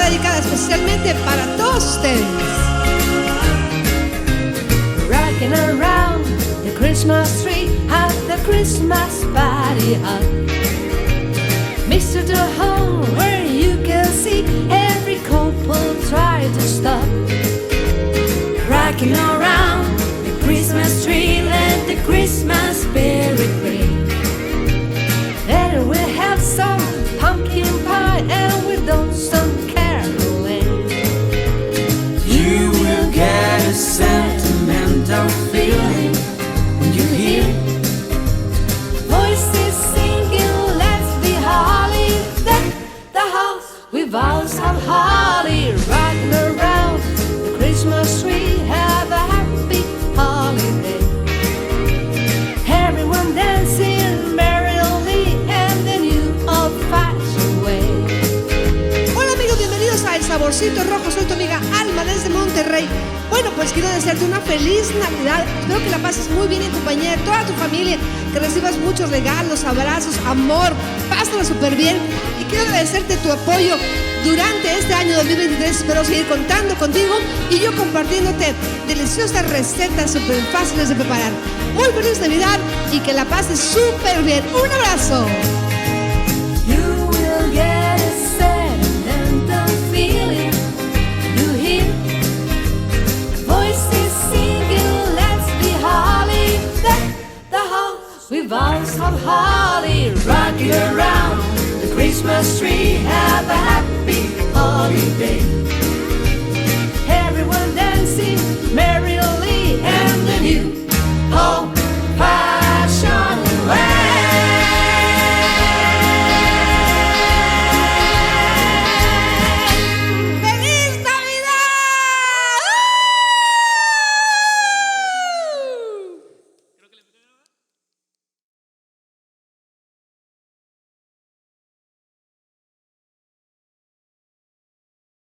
dedicada especialmente para todos ustedes. Rocking around the Christmas tree at the Christmas party hut. Mistletoe home where you can see every couple try to stop. Rocking around the Christmas tree, let the Christmas spirit ring. Then we'll have some pumpkin pie and we'll do some caroling. You will get a sentimental feeling when you hear voices singing, let's be holly. Deck the house with boughs of holly. Rocking around the Christmas tree, have a happy holiday. Everyone dancing merrily and the new old-fashioned way. Hola amigos, bienvenidos a El Saborcito Rojo. Soy tu amiga Alma desde Monterrey. Bueno, pues quiero desearte una feliz Navidad. Espero que la pases muy bien en compañía de toda tu familia, que recibas muchos regalos, abrazos, amor, pásala súper bien. Y quiero agradecerte tu apoyo durante este año 2023. Espero seguir contando contigo y yo compartiéndote deliciosas recetas súper fáciles de preparar. Muy feliz Navidad y que la pases súper bien. Un abrazo. You will get a sentimental feeling. You hear voices singing, let's be holly. Deck the house with boughs of holly. Rocking around the Christmas tree, have a happy